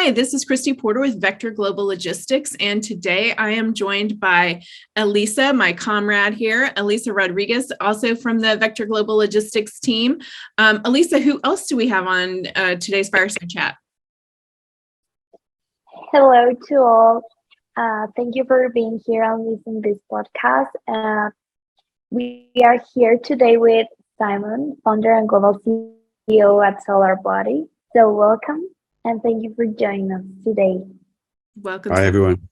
Hi, this is Kristi Porter with Vector Global Logistics, and today I am joined by Elisa, my comrade here, Elisa Rodriguez, also from the Vector Global Logistics team. Elisa, who else do we have on today's Fireside Chat? Hello to all. Thank you for being here and listening to this podcast. We are here today with Simon, founder and global CEO at SolarBuddy. So welcome and thank you for joining us today. Welcome. Hi, everyone.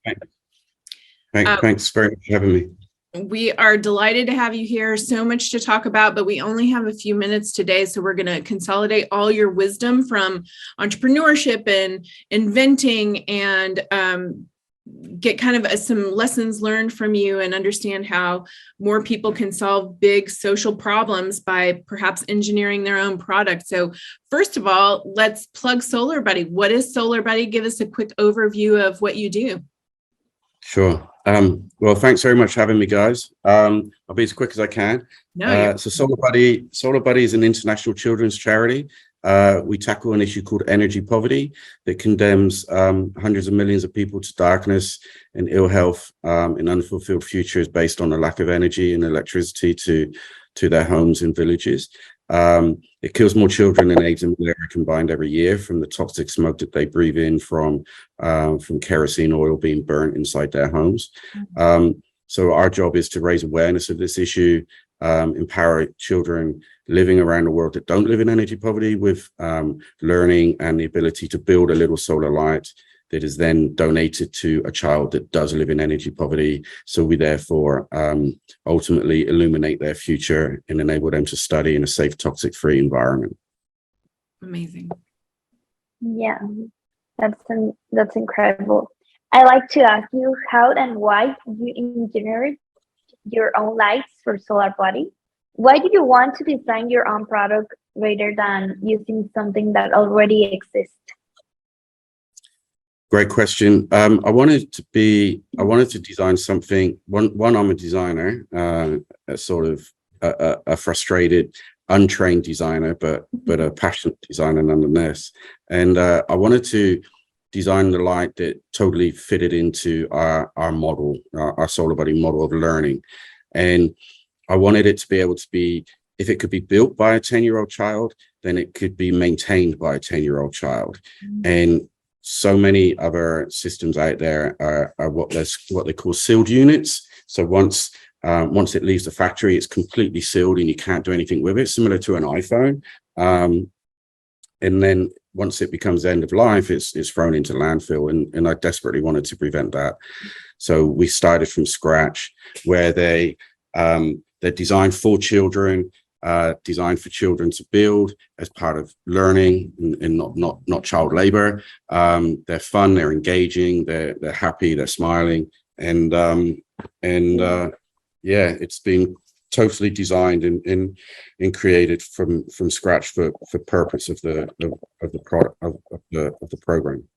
Thanks very much for having me. We are delighted to have you here. So much to talk about, but we only have a few minutes today. So we're going to consolidate all your wisdom from entrepreneurship and inventing and get kind of some lessons learned from you and understand how more people can solve big social problems by perhaps engineering their own product. So first of all, let's plug SolarBuddy. What is SolarBuddy? Give us a quick overview of what you do. Sure. Well, thanks very much for having me, guys. I'll be as quick as I can. So SolarBuddy is an international children's charity. We tackle an issue called energy poverty that condemns hundreds of millions of people to darkness and ill health and unfulfilled futures based on a lack of energy and electricity to their homes and villages. It kills more children than AIDS and malaria combined every year from the toxic smoke that they breathe in from kerosene oil being burnt inside their homes. So our job is to raise awareness of this issue, empower children living around the world that don't live in energy poverty with learning and the ability to build a little solar light that is then donated to a child that does live in energy poverty. So we therefore ultimately illuminate their future and enable them to study in a safe, toxic-free environment. Amazing. Yeah, that's incredible. I like to ask you how and why you engineered your own lights for SolarBuddy. Why did you want to design your own product rather than using something that already exists? Great question. I wanted to design something. One, I'm a designer, a sort of a frustrated, untrained designer, but a passionate designer nonetheless. And I wanted to design the light that totally fitted into our model, our SolarBuddy model of learning. And I wanted it to be able to be, if it could be built by a 10-year-old child, then it could be maintained by a 10-year-old child. And so many other systems out there are what they call sealed units. So once it leaves the factory, it's completely sealed and you can't do anything with it, similar to an iPhone. And then once it becomes end of life, it's thrown into landfill. And I desperately wanted to prevent that. So we started from scratch, where they're designed for children, designed for children to build as part of learning and not child labor. They're fun, they're engaging, they're happy, they're smiling, and yeah, it's been totally designed and created from scratch for purpose of the product of the program.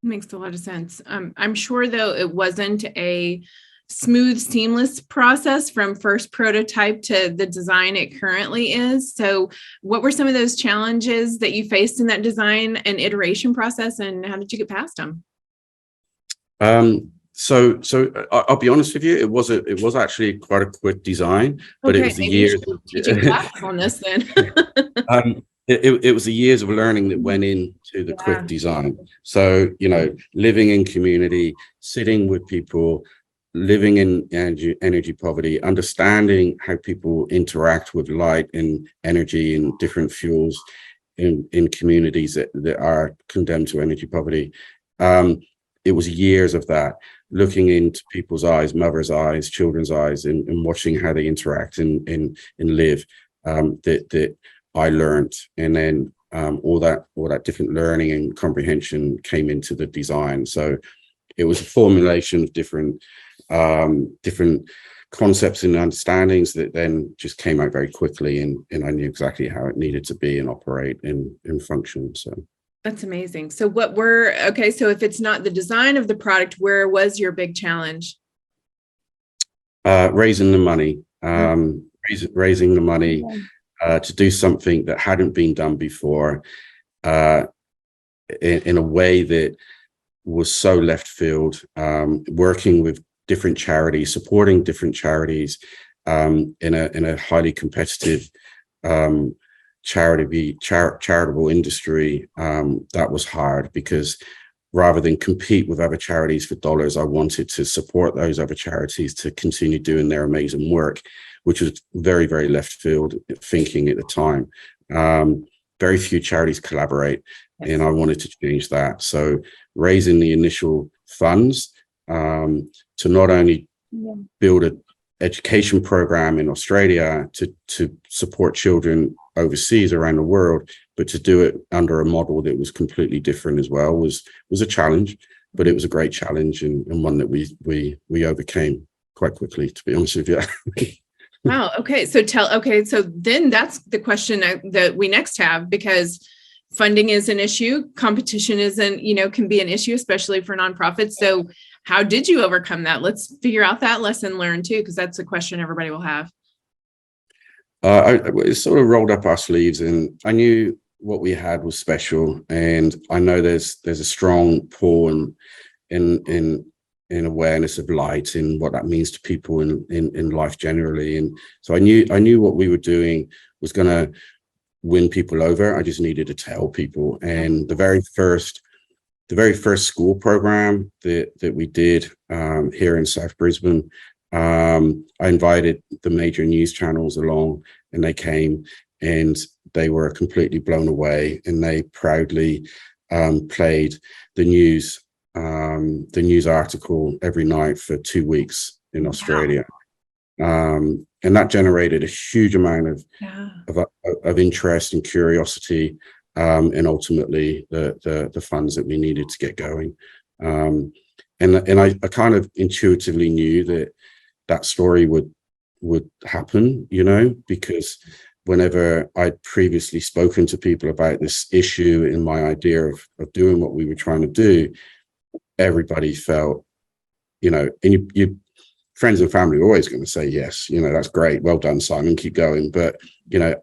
Makes a lot of sense. I'm sure though it wasn't a smooth, seamless process from first prototype to the design it currently is. So what were some of those challenges that you faced in that design and iteration process, and how did you get past them? So I'll be honest with you, it was actually quite a quick design, but it was the years teaching classes on this then. It was the years of learning that went into the quick design. So, living in community, sitting with people, living in energy poverty, understanding how people interact with light and energy and different fuels in communities that are condemned to energy poverty. It was years of that, looking into people's eyes, mothers' eyes, children's eyes, and watching how they interact and live, that I learned. And then all that different learning and comprehension came into the design. So it was a formulation of different concepts and understandings that then just came out very quickly, and I knew exactly how it needed to be and operate and function. So that's amazing. So so if it's not the design of the product, where was your big challenge? Raising the money, raising the money to do something that hadn't been done before. in a way that was so left field, working with different charities, supporting different charities in a highly competitive charitable industry. That was hard, because rather than compete with other charities for dollars, I wanted to support those other charities to continue doing their amazing work, which was very, very left field thinking at the time. Very few charities collaborate, and I wanted to change that. So raising the initial funds to not only build an education program in Australia to support children overseas around the world, but to do it under a model that was completely different as well was a challenge, but it was a great challenge, and one that we overcame quite quickly, to be honest with you. Wow. Okay. So then that's the question that we next have, because funding is an issue. Competition can be an issue, especially for nonprofits. So how did you overcome that? Let's figure out that lesson learned too, because that's a question everybody will have. I sort of rolled up our sleeves, and I knew what we had was special. And I know there's a strong pull in awareness of light and what that means to people in life generally. And so I knew what we were doing was going to win people over. I just needed to tell people. And the very first school program that we did here in South Brisbane, I invited the major news channels along, and they came, and they were completely blown away, and they proudly played the news article every night for 2 weeks in Australia. And that generated a huge amount of interest and curiosity, and ultimately the funds that we needed to get going. And I kind of intuitively knew that story would happen, because whenever I'd previously spoken to people about this issue and my idea of doing what we were trying to do, everybody felt, and you friends and family are always going to say, yes, that's great. Well done, Simon, keep going. But,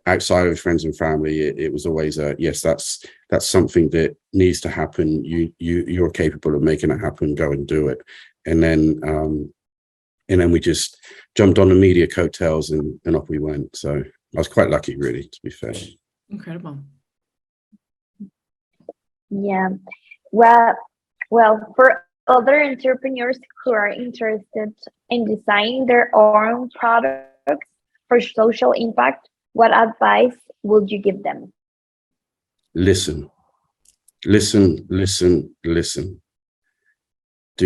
outside of friends and family, it was always yes, that's something that needs to happen. You're capable of making it happen. Go and do it. And then we just jumped on the media coattails and off we went. So I was quite lucky, really, to be fair. Incredible. Yeah. Well, for other entrepreneurs who are interested in designing their own products for social impact, what advice would you give them? Listen. Do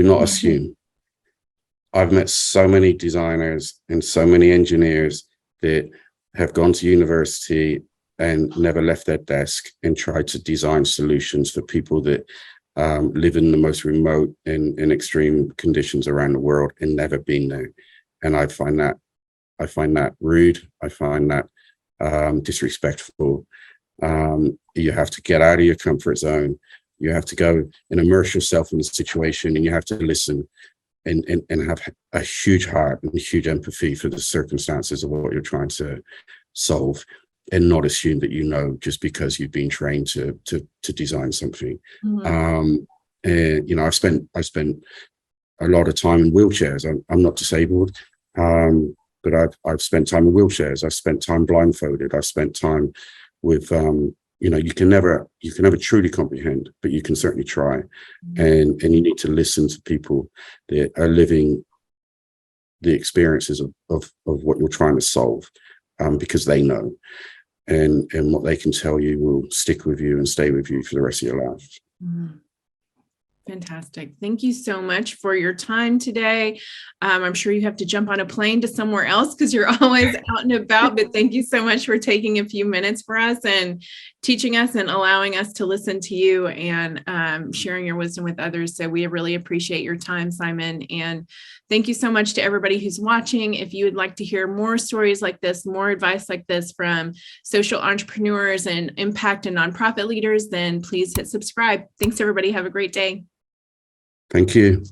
not assume. I've met so many designers and so many engineers that have gone to university and never left their desk and tried to design solutions for people that live in the most remote and extreme conditions around the world and never been there. And I find that rude. I find that disrespectful. You have to get out of your comfort zone. You have to go and immerse yourself in the situation, and you have to listen and have a huge heart and huge empathy for the circumstances of what you're trying to solve, and not assume that just because you've been trained to design something. And I spent a lot of time in wheelchairs. I'm not disabled, but I've spent time in wheelchairs. I've spent time blindfolded. I've spent time with you can never truly comprehend, but you can certainly try. And you need to listen to people that are living the experiences of what you're trying to solve, because they know, and what they can tell you will stick with you and stay with you for the rest of your life. Fantastic. Thank you so much for your time today. I'm sure you have to jump on a plane to somewhere else because you're always out and about, but thank you so much for taking a few minutes for us and teaching us and allowing us to listen to you and sharing your wisdom with others. So we really appreciate your time, Simon. And thank you so much to everybody who's watching. If you would like to hear more stories like this, more advice like this from social entrepreneurs and impact and nonprofit leaders, then please hit subscribe. Thanks, everybody. Have a great day. Thank you.